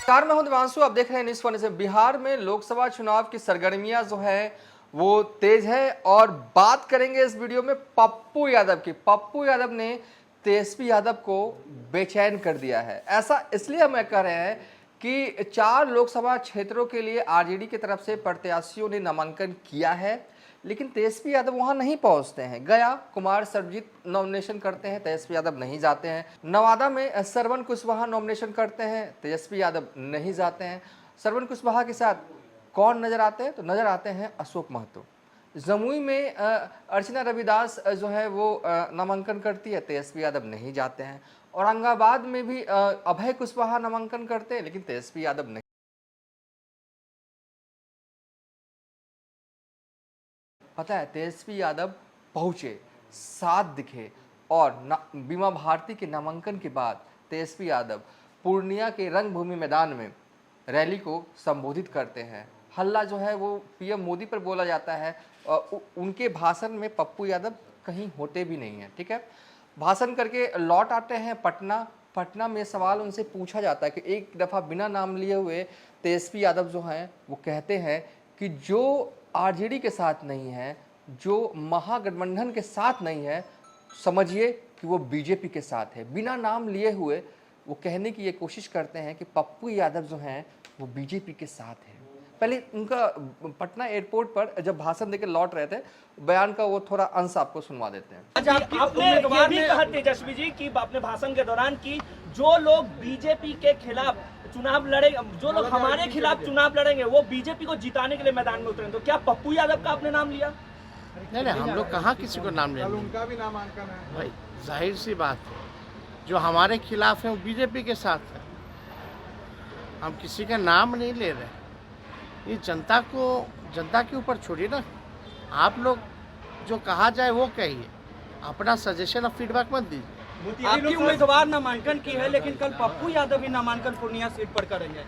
नमस्कार, मैं हूं दिवांशु। आप देख रहे हैं न्यूज़ वन से। बिहार में लोकसभा चुनाव की सरगर्मियां जो है वो तेज है और बात करेंगे इस वीडियो में पप्पू यादव की। पप्पू यादव ने तेजस्वी यादव को बेचैन कर दिया है। ऐसा इसलिए हम कह रहे हैं कि 4 लोकसभा क्षेत्रों के लिए आरजेडी की तरफ से प्रत्याशियों ने नामांकन किया है, लेकिन तेजस्वी यादव वहां नहीं पहुंचते हैं। गया कुमार सर्वजीत नॉमिनेशन करते हैं, तेजस्वी यादव नहीं जाते हैं। नवादा में श्रवण कुशवाहा नॉमिनेशन करते हैं, तेजस्वी यादव नहीं जाते हैं। श्रवण कुशवाहा के साथ कौन नजर आते हैं? तो नजर आते हैं अशोक महतो। जमुई में अर्चना रविदास जो है वो नामांकन करती है, तेजस्वी यादव नहीं जाते हैं। औरंगाबाद में भी अभय कुशवाहा नामांकन करते हैं, लेकिन तेजस्वी यादव नहीं। पता है, तेजस्वी यादव पहुंचे, साथ दिखे और बीमा भारती के नामांकन के बाद तेजस्वी यादव पूर्णिया के रंगभूमि मैदान में रैली को संबोधित करते हैं। हल्ला जो है वो पीएम मोदी पर बोला जाता है। उनके भाषण में पप्पू यादव कहीं होते भी नहीं हैं। ठीक है, भाषण करके लौट आते हैं पटना में सवाल उनसे पूछा जाता है कि एक दफ़ा बिना नाम लिए हुए तेजस्वी यादव जो हैं वो कहते हैं कि जो आरजेडी के साथ नहीं है, जो महागठबंधन के साथ नहीं है, समझिए कि वो बीजेपी के साथ है। बिना नाम लिए हुए वो कहने की ये कोशिश करते हैं कि पप्पू यादव जो हैं वो बीजेपी के साथ है। पहले उनका पटना एयरपोर्ट पर जब भाषण देकर लौट रहे थे, बयान का वो थोड़ा अंश आपको सुनवा देते हैं। आपने ये भी कहा तेजस्वी जी की अपने भाषण के दौरान कि जो लोग बीजेपी के खिलाफ चुनाव लड़ेंगे, जो लोग हमारे खिलाफ चुनाव लड़ेंगे वो बीजेपी को जिताने के लिए मैदान में उतरेंगे। तो क्या पप्पू यादव का आपने नाम लिया? नहीं, हम लोग कहाँ किसी को नाम लेंगे। उनका भी नामांकन है भाई, जाहिर सी बात है, जो हमारे खिलाफ है वो बीजेपी के साथ है। हम किसी का नाम नहीं ले रहे। ये जनता के ऊपर छोड़िए ना। आप लोग जो कहा जाए वो कहिए, अपना सजेशन और फीडबैक मत दीजिए। आपकी उम्मीदवार नामांकन की है, लेकिन कल पप्पू यादव भी नामांकन पूर्णिया सीट पर करेंगे।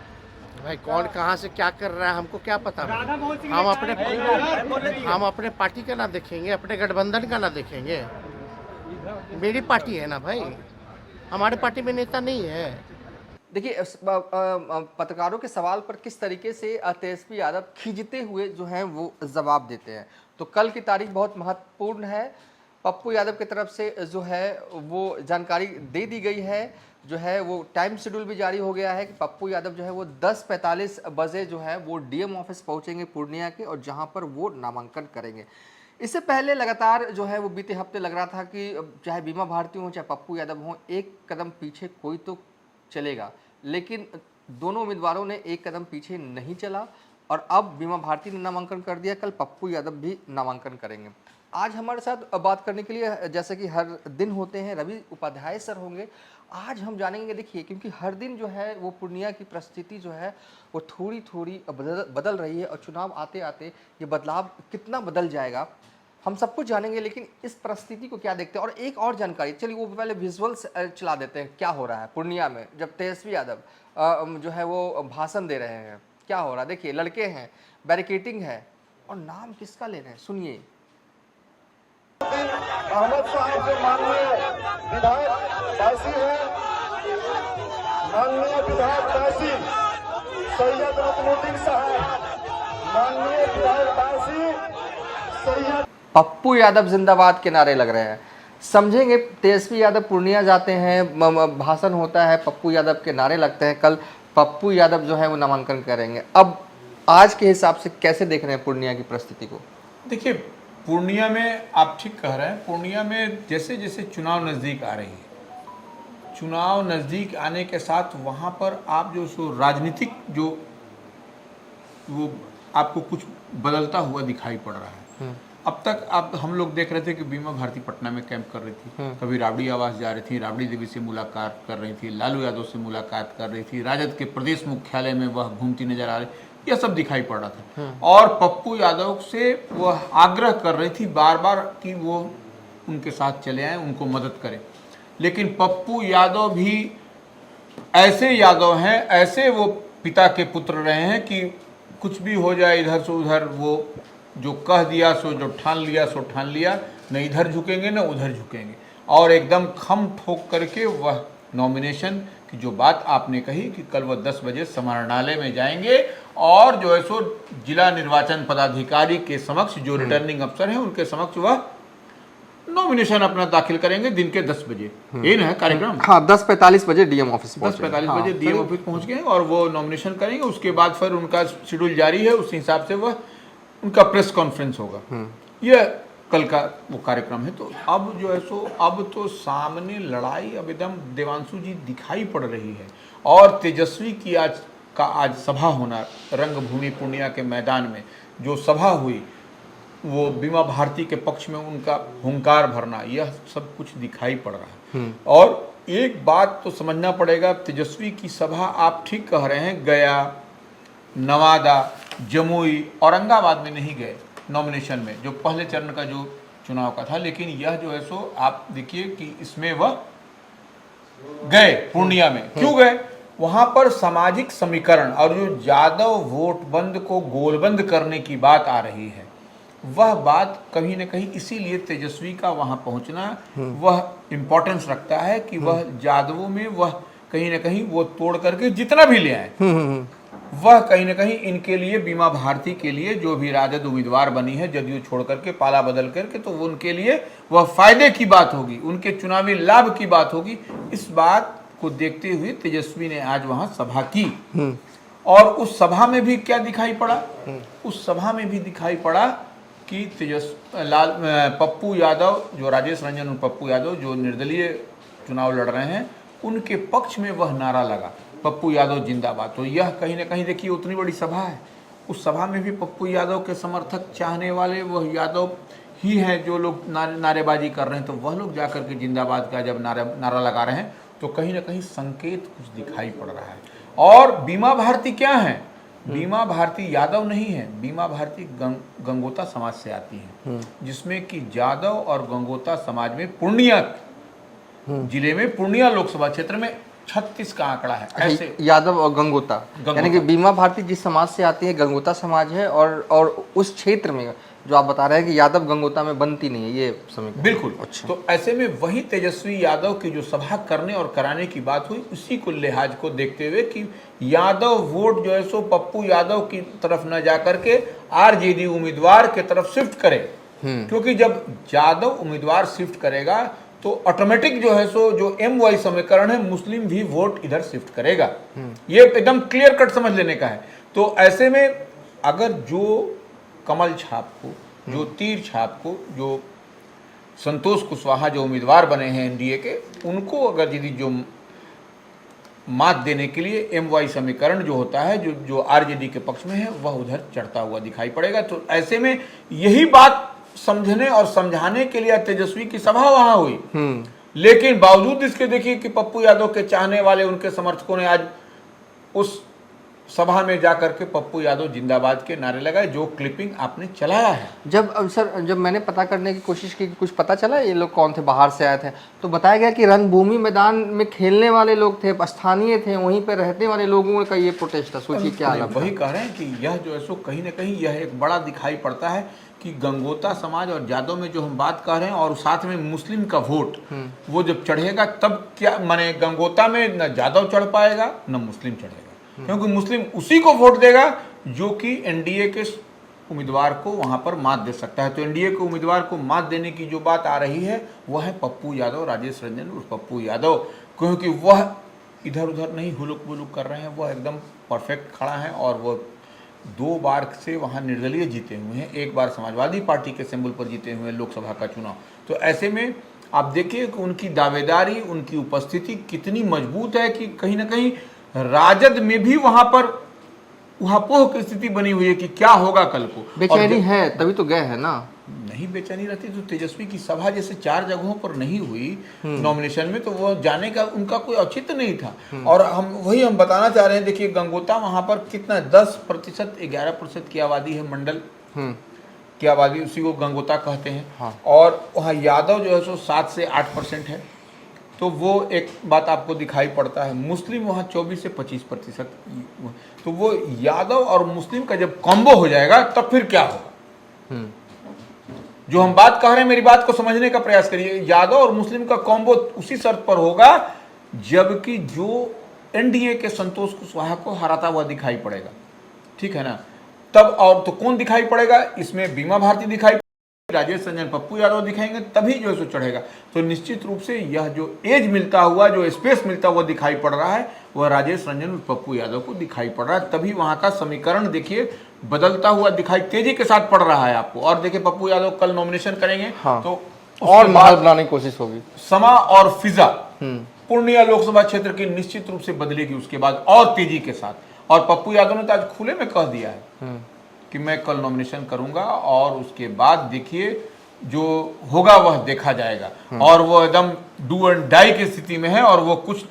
भाई, कौन कहाँ से क्या कर रहा है हमको क्या पता। हम अपने पार्टी का ना देखेंगे, अपने गठबंधन का ना देखेंगे। मेरी पार्टी है ना भाई, हमारे पार्टी में नेता नहीं है। देखिए, पत्रकारों के सवाल पर किस तरीके से तेजस्वी यादव खींचते हुए जो है वो जवाब देते हैं। तो कल की तारीख बहुत महत्वपूर्ण है। पप्पू यादव की तरफ से जो है वो जानकारी दे दी गई है, जो है वो टाइम शेड्यूल भी जारी हो गया है कि पप्पू यादव जो है वो 10:45 बजे जो है वो डीएम ऑफिस पहुंचेंगे पूर्णिया के, और जहां पर वो नामांकन करेंगे। इससे पहले लगातार जो है वो बीते हफ्ते लग रहा था कि चाहे बीमा भारती हो चाहे पप्पू यादव हो, एक कदम पीछे कोई तो चलेगा, लेकिन दोनों उम्मीदवारों ने एक कदम पीछे नहीं चला और अब बीमा भारती ने नामांकन कर दिया, कल पप्पू यादव भी नामांकन करेंगे। आज हमारे साथ बात करने के लिए, जैसे कि हर दिन होते हैं, रवि उपाध्याय सर होंगे। आज हम जानेंगे, देखिए, क्योंकि हर दिन जो है वो पूर्णिया की परिस्थिति जो है वो थोड़ी थोड़ी बदल रही है और चुनाव आते आते ये बदलाव कितना बदल जाएगा हम सब कुछ जानेंगे। लेकिन इस परिस्थिति को क्या देखते हैं, और एक और जानकारी, चलिए वो पहले विजुअल्स चला देते हैं। क्या हो रहा है पूर्णिया में जब तेजस्वी यादव जो है वो भाषण दे रहे हैं, क्या हो रहा है? देखिए, लड़के हैं, बैरिकेटिंग है, और नाम किसका ले रहे हैं, सुनिए। अहमद साहब जो माननीय विधायक दासी है, माननीय विधायक दासी सैयद रत्नुद्दीन साहब, माननीय विधायक दासी सैयद पप्पू यादव जिंदाबाद के नारे लग रहे हैं। समझेंगे, तेजस्वी यादव पूर्णिया जाते हैं, भाषण होता है, पप्पू यादव के नारे लगते हैं। कल पप्पू यादव जो है वो नामांकन करेंगे। अब आज के हिसाब से कैसे देख रहे हैं पूर्णिया की परिस्थिति को? देखिए, पूर्णिया में आप ठीक कह रहे हैं। पूर्णिया में जैसे जैसे चुनाव नज़दीक आ रही है, चुनाव नज़दीक आने के साथ वहाँ पर आप जो सो राजनीतिक जो वो आपको कुछ बदलता हुआ दिखाई पड़ रहा है। अब तक आप हम लोग देख रहे थे कि बीमा भारती पटना में कैंप कर रही थी, कभी राबड़ी आवास जा रही थी, राबड़ी देवी से मुलाकात कर रही थी, लालू यादव से मुलाकात कर रही थी, राजद के प्रदेश मुख्यालय में वह घूमती नजर आ रही, यह सब दिखाई पड़ रहा था। और पप्पू यादव से वह आग्रह कर रही थी बार बार कि वो उनके साथ चले आए, उनको मदद करें। लेकिन पप्पू यादव भी ऐसे यादव हैं, ऐसे वो पिता के पुत्र रहे हैं कि कुछ भी हो जाए इधर से उधर, वो जो कह दिया सो, जो ठान लिया सो ठान लिया, न इधर झुकेंगे न उधर झुकेंगे, और एकदम खम ठोक करके वह नॉमिनेशन कि जो बात आपने कही कि कल वह 10 बजे समाहरणालय में जाएंगे और जो है सो जिला निर्वाचन पदाधिकारी के समक्ष जो रिटर्निंग अफसर हैं उनके समक्ष वह नॉमिनेशन अपना दाखिल करेंगे दिन के 10 बजे। ये ना है कार्यक्रम। हाँ, 10:45 बजे डीएम ऑफिस 10:45 बजे डीएम ऑफिस पहुंच गए और वो नॉमिनेशन करेंगे। उसके बाद फिर उनका शेड्यूल जारी है, उस हिसाब से वह उनका प्रेस कॉन्फ्रेंस होगा। यह कल का वो कार्यक्रम है। तो अब जो है सो अब तो सामने लड़ाई अब एकदम देवांशु जी दिखाई पड़ रही है। और तेजस्वी की आज सभा होना रंगभूमि पूर्णिया के मैदान में जो सभा हुई, वो बीमा भारती के पक्ष में उनका हुंकार भरना, यह सब कुछ दिखाई पड़ रहा है। और एक बात तो समझना पड़ेगा, तेजस्वी की सभा आप ठीक कह रहे हैं, गया, नवादा, जमुई, औरंगाबाद में नहीं गए नॉमिनेशन में, जो पहले चरण का जो चुनाव का था। लेकिन यह जो है सो आप देखिए कि इसमें वह गए पूर्णिया में। क्यों गए? वहां पर सामाजिक समीकरण और जो यादव वोट बंद को गोलबंद करने की बात आ रही है, वह बात कहीं न कहीं इसीलिए तेजस्वी का वहां पहुंचना वह इंपॉर्टेंस रखता है कि वह यादवों में वह कहीं न कहीं वो तोड़ करके जितना भी ले आए, वह कहीं न कहीं इनके लिए बीमा भारती के लिए जो भी राजद उम्मीदवार बनी है जदयू छोड़ करके पाला बदल करके, तो उनके लिए वह फायदे की बात होगी, उनके चुनावी लाभ की बात होगी। इस बात को देखते हुए तेजस्वी ने आज वहां सभा की। और उस सभा में भी क्या दिखाई पड़ा? उस सभा में भी दिखाई पड़ा कि पप्पू यादव, जो राजेश रंजन पप्पू यादव जो निर्दलीय चुनाव लड़ रहे हैं, उनके पक्ष में वह नारा लगा, पप्पू यादव जिंदाबाद। तो यह कहीं ना कहीं देखिए उतनी बड़ी सभा है, उस सभा में भी पप्पू यादव के समर्थक चाहने वाले वह यादव ही हैं जो लोग नारेबाजी कर रहे हैं। तो वह लोग जाकर के जिंदाबाद का जब नारा लगा रहे हैं, तो कहीं ना कहीं संकेत कुछ दिखाई पड़ रहा है। और बीमा भारती क्या है? बीमा भारती यादव नहीं है, बीमा भारती गंगोता समाज से आती है, जिसमें कि यादव और गंगोता समाज में पूर्णिया जिले में, पूर्णिया लोकसभा क्षेत्र में 36 का आंकड़ा है। ऐसे यादव और गंगोता, यानी कि बीमा भारती जिस समाज से आती है गंगोता समाज है, और उस क्षेत्र में जो आप बता रहे हैं कि यादव गंगोता में बनती नहीं है, ये समय बिल्कुल। अच्छा। तो ऐसे में वही तेजस्वी यादव की जो सभा करने और कराने की बात हुई, उसी को लिहाज को देखते हुए कि यादव वोट जो है सो पप्पू यादव की तरफ न जाकर के आरजेडी उम्मीदवार के तरफ शिफ्ट करे, क्योंकि जब यादव उम्मीदवार शिफ्ट करेगा तो ऑटोमेटिक जो है सो जो MY समीकरण है, मुस्लिम भी वोट इधर शिफ्ट करेगा। ये एकदम क्लियर कट समझ लेने का है। तो ऐसे में अगर जो कमल छाप को, जो तीर छाप को, जो संतोष कुशवाहा जो उम्मीदवार बने हैं NDA के, उनको अगर यदि जो मात देने के लिए MY समीकरण जो होता है, जो RJD के पक्ष में है, वह उधर चढ़ता हुआ दिखाई पड़ेगा। तो ऐसे में यही बात समझने और समझाने के लिए तेजस्वी की सभा वहां हुई। लेकिन बावजूद इसके देखिए कि पप्पू यादव के चाहने वाले, उनके समर्थकों ने आज उस सभा में जाकर के पप्पू यादव जिंदाबाद के नारे लगाए, जो क्लिपिंग आपने चलाया है। जब मैंने पता करने की कोशिश की, कुछ पता चला ये लोग कौन थे, बाहर से आए थे, तो बताया गया कि रंगभूमि मैदान में खेलने वाले लोग थे, स्थानीय थे, वहीं पे रहने वाले लोगों का ये प्रोटेस्ट था। सोचिए क्या हालत। वही कह रहे हैं कि यह जो है सो कहीं ना कहीं यह एक बड़ा दिखाई पड़ता है कि गंगोता समाज और यादव में जो हम बात कर रहे हैं, और साथ में मुस्लिम का वोट वो जब चढ़ेगा, तब क्या माने गंगोता में न यादव चढ़ पाएगा न मुस्लिम चढ़ेगा, क्योंकि मुस्लिम उसी को वोट देगा जो कि NDA के उम्मीदवार को वहां पर मात दे सकता है। तो NDA के उम्मीदवार को मात देने की जो बात आ रही है, वह है पप्पू यादव, राजेश रंजन और पप्पू यादव, क्योंकि वह इधर उधर नहीं हुलुक बुलुक कर रहे हैं, वह एकदम परफेक्ट खड़ा है। और वह 2 बार से वहाँ निर्दलीय जीते हुए हैं, 1 बार समाजवादी पार्टी के सिंबल पर जीते हुए लोकसभा का चुनाव। तो ऐसे में आप देखिए कि उनकी दावेदारी, उनकी उपस्थिति कितनी मजबूत है कि कहीं ना कहीं राजद में भी वहां पर उहापोह की स्थिति बनी हुई है कि क्या होगा कल को। बेचैनी है, तभी तो गए हैं ना। नहीं बेचैनी रहती तो तेजस्वी की सभा जैसे 4 जगहों पर नहीं हुई नॉमिनेशन में, तो वो जाने का उनका कोई औचित्य नहीं था। और हम बताना चाह रहे हैं, देखिए गंगोता वहां पर कितना 10% 11% की आबादी है, मंडल की आबादी, उसी को गंगोता कहते हैं। हाँ। और वहाँ यादव जो है सो 7 से 8% है, तो वो एक बात आपको दिखाई पड़ता है। मुस्लिम वहाँ 24 से 25%। तो वो यादव और मुस्लिम का जब कॉम्बो हो जाएगा, तब फिर क्या होगा? जो हम बात कह रहे हैं, मेरी बात को समझने का प्रयास करिए। यादव और मुस्लिम का कॉम्बो उसी शर्त पर होगा जबकि जो एनडीए के संतोष कुशवाहा को हराता हुआ दिखाई पड़ेगा, ठीक है ना। तब और तो कौन दिखाई पड़ेगा इसमें? बीमा भारती दिखाई, राजेश रंजन, पप्पू यादव दिखाएंगे, तभी जो है सो चढ़ेगा। तो निश्चित रूप से यह जो एज मिलता हुआ, जो स्पेस मिलता हुआ दिखाई पड़ रहा है, वह राजेश रंजन और पप्पू यादव को दिखाई पड़ रहा है। तभी वहां का समीकरण देखिए बदलता हुआ दिखाई तेजी के साथ पड़ रहा है आपको। और देखिए पप्पू यादव कल नॉमिनेशन करेंगे, हाँ। तो और माहौल बनाने की कोशिश होगी। समा और फिजा पूर्णिया लोकसभा क्षेत्र की निश्चित रूप से बदलेगी उसके बाद और तेजी के साथ। और पप्पू यादव ने तो आज खुले में कह दिया है कि मैं कल नॉमिनेशन करूंगा और उसके बाद देखिए जो होगा वह देखा जाएगा। और वो एकदम डू एंड डाई की स्थिति में है और वो कुछ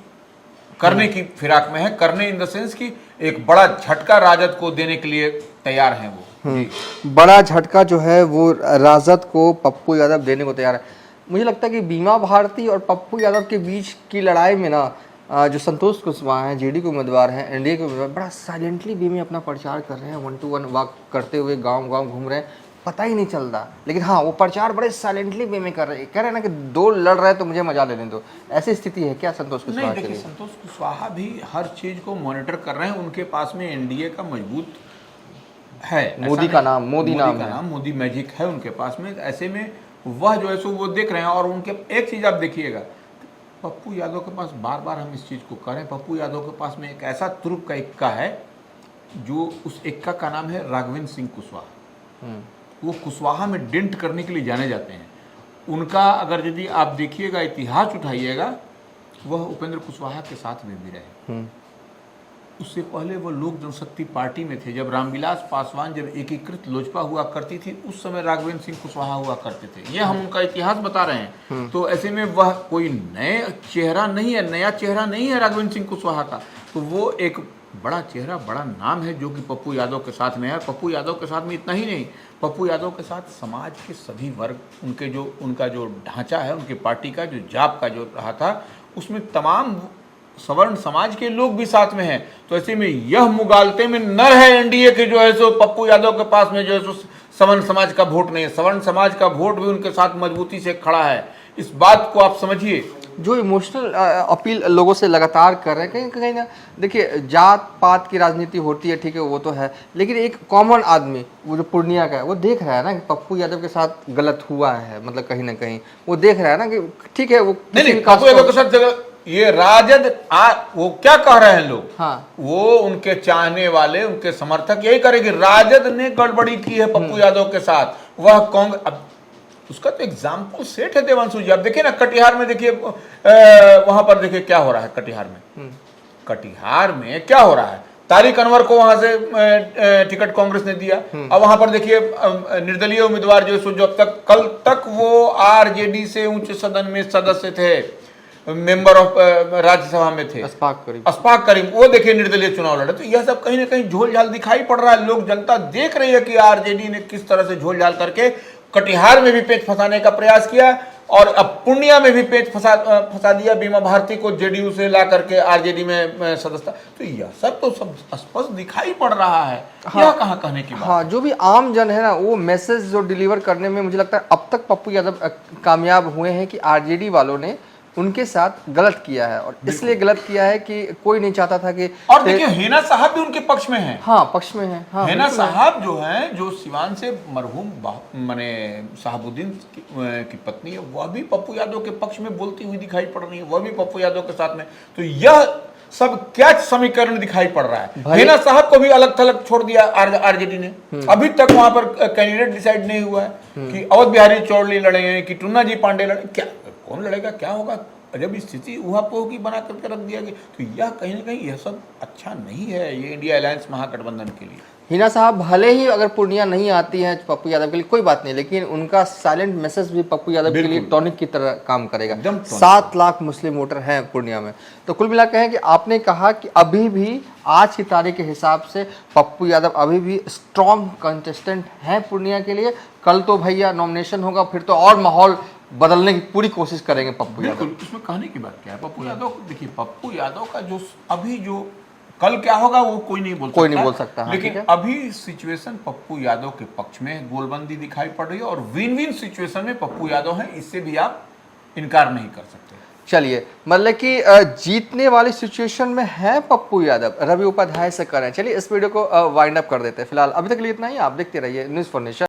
करने की फिराक में है, करने इन द सेंस की एक बड़ा झटका राजद को देने के लिए तैयार हैं वो। बड़ा झटका जो है वो राजद को पप्पू यादव देने को तैयार है। मुझे लगता है कि बीमा भारती और पप्पू यादव के बीच की लड़ाई में ना जो संतोष कुशवाहा हैं, जेडी के उम्मीदवार हैं, एनडीए के उम्मीदवार, बड़ा साइलेंटली वे में अपना प्रचार कर रहे हैं, 1 to 1 वॉक करते हुए गांव गांव घूम रहे हैं, पता ही नहीं चल रहा। लेकिन हाँ, वो प्रचार बड़े साइलेंटली वे में कर रहे हैं, कह रहे हैं ना कि दो लड़ रहे हैं तो मुझे मजा लेने दो। ऐसी स्थिति है क्या संतोष कुशवाहा के देखिए लिए? संतोष कुशवाहा भी हर चीज को मॉनिटर कर रहे हैं, उनके पास में एनडीए का मजबूत है, मोदी का नाम, मोदी नाम है, मोदी मैजिक है उनके पास में। ऐसे में वह जो है सो वो देख रहे हैं। और उनके एक चीज आप देखिएगा, पप्पू यादव के पास, बार बार हम इस चीज को कह रहे हैं, पप्पू यादव के पास में एक ऐसा तुरुप का इक्का है, जो उस इक्का का नाम है राघवेंद्र सिंह कुशवाहा। वो कुशवाहा में डेंट करने के लिए जाने जाते हैं। उनका अगर यदि आप देखिएगा, इतिहास उठाइएगा, वह उपेंद्र कुशवाहा के साथ में भी रहे। उससे पहले वो लोक जनशक्ति पार्टी में थे। जब रामविलास पासवान, जब एकीकृत लोजपा हुआ करती थी, उस समय राघवेंद्र सिंह कुशवाहा हुआ करते थे। ये हम उनका इतिहास बता रहे हैं। तो ऐसे में वह कोई नए चेहरा नहीं है, नया चेहरा नहीं है राघवेंद्र सिंह कुशवाहा का। तो वो एक बड़ा चेहरा, बड़ा नाम है जो कि पप्पू यादव के साथ में है। पप्पू यादव के साथ में इतना ही नहीं, पप्पू यादव के साथ समाज के सभी वर्ग, उनका जो ढांचा है, उनकी पार्टी का जो जाप का जो रहा था, उसमें तमाम सवर्ण समाज के लोग भी साथ में हैं। तो ऐसे में यह मुगालते में नर है एनडीए के जो है सो पप्पू यादव के पास में जो है सो सवर्ण समाज का वोट नहीं है। सवर्ण समाज का वोट भी उनके साथ मजबूती से खड़ा है। इस बात को आप समझिए। जो इमोशनल अपील लोगों से लगातार कर रहे हैं, कहीं कहीं ना, देखिए जात पात की राजनीति होती है, ठीक है, वो तो है, लेकिन एक कॉमन आदमी, वो जो पूर्णिया का है, वो देख रहा है ना कि पप्पू यादव के साथ गलत हुआ है। मतलब कहीं ना कहीं वो देख रहा है ना कि ठीक है, वो नहीं, पप्पू यादव के साथ ये राजद वो क्या कह रहे हैं लोग, हाँ, वो उनके चाहने वाले, उनके समर्थक यही करेंगे, राजद ने गड़बड़ी की है पप्पू यादव के साथ। वह कांग्रेस, अब उसका तो एग्जाम्पल सेट है देवांशु जी। अब देखिए ना, कटिहार में देखिए, वहां पर देखिए क्या हो रहा है कटिहार में। कटिहार में क्या हो रहा है, तारिक अनवर को वहां से टिकट कांग्रेस ने दिया। अब वहां पर देखिए निर्दलीय उम्मीदवार जो अब तक, कल तक वो आरजेडी से उच्च सदन में सदस्य थे, मेंबर ऑफ राज्यसभा में थे, अशफाक करीम, वो देखिए निर्दलीय चुनाव लड़े। तो यह सब कहीं ना कहीं झोल झाल दिखाई पड़ रहा है। लोग, जनता देख रही है कि आरजेडी ने किस तरह से झोल झाल करके कटिहार में भी पेच फंसाने का प्रयास किया और अब पूर्णिया में भी पेच फंसा दिया, बीमा भारती को जेडीयू से ला करके आरजेडी में सदस्यता। तो यह सब तो सब स्पष्ट दिखाई पड़ रहा है। हाँ, यह कहाँ कहने की बात। हाँ, जो भी आम जन है ना, वो मैसेज जो डिलीवर करने में मुझे लगता है अब तक पप्पू यादव कामयाब हुए हैं कि आरजेडी वालों ने उनके साथ गलत किया है। और इसलिए गलत किया है कि कोई नहीं चाहता था कि, और देखिए हेना साहब भी उनके पक्ष में हैं। हाँ, पक्ष में है। हाँ, हेना साहब जो हैं, जो सिवान से मरहूम माने साहबुद्दीन की पत्नी है, वह भी पप्पू यादव के पक्ष में बोलती हुई दिखाई पड़ रही है, वह भी पप्पू यादव के साथ में। तो यह सब क्या समीकरण दिखाई पड़ रहा है। हेना साहब को भी अलग थलग छोड़ दिया आरजेडी ने। अभी तक वहां पर कैंडिडेट डिसाइड नहीं हुआ है कि अवध बिहारी चौधरी लड़ेंगे कि टुन्ना जी पांडे लड़े, क्या कौन लड़ेगा, क्या होगा। जब स्थिति ऊहापोह की बना करके रख दिया गया, तो यह कहीं ना कहीं यह सब अच्छा नहीं है ये इंडिया अलायंस महागठबंधन के लिए। हिना साहब भले ही अगर पूर्णिया नहीं आती है पप्पू यादव के लिए कोई बात नहीं, लेकिन उनका साइलेंट मैसेज भी पप्पू यादव के लिए टॉनिक की तरह काम करेगा। 7 लाख मुस्लिम वोटर हैं पूर्णिया में। तो कुल मिला कहें कि आपने कहा कि अभी भी आज की तारीख के हिसाब से पप्पू यादव अभी भी स्ट्रॉन्ग कंटेस्टेंट हैं पूर्णिया के लिए। कल तो भैया नॉमिनेशन होगा, फिर तो और माहौल बदलने की पूरी कोशिश करेंगे पप्पू यादव। इसमें कहने की बात क्या है, पप्पू यादव देखिए, पप्पू यादव का जो अभी जो कल क्या होगा वो कोई नहीं बोल सकता। हाँ, लेकिन अभी सिचुएशन पप्पू यादव के पक्ष में गोलबंदी दिखाई पड़ रही है और विन विन सिचुएशन में पप्पू यादव है, इससे भी आप इनकार नहीं कर सकते। चलिए, मतलब कि जीतने वाली सिचुएशन में है पप्पू यादव, रवि उपाध्याय से करें। चलिए इस वीडियो को वाइंड अप कर देते हैं। फिलहाल अभी तक के लिए इतना ही। आप देखते रहिए न्यूज़ फॉर नेशन।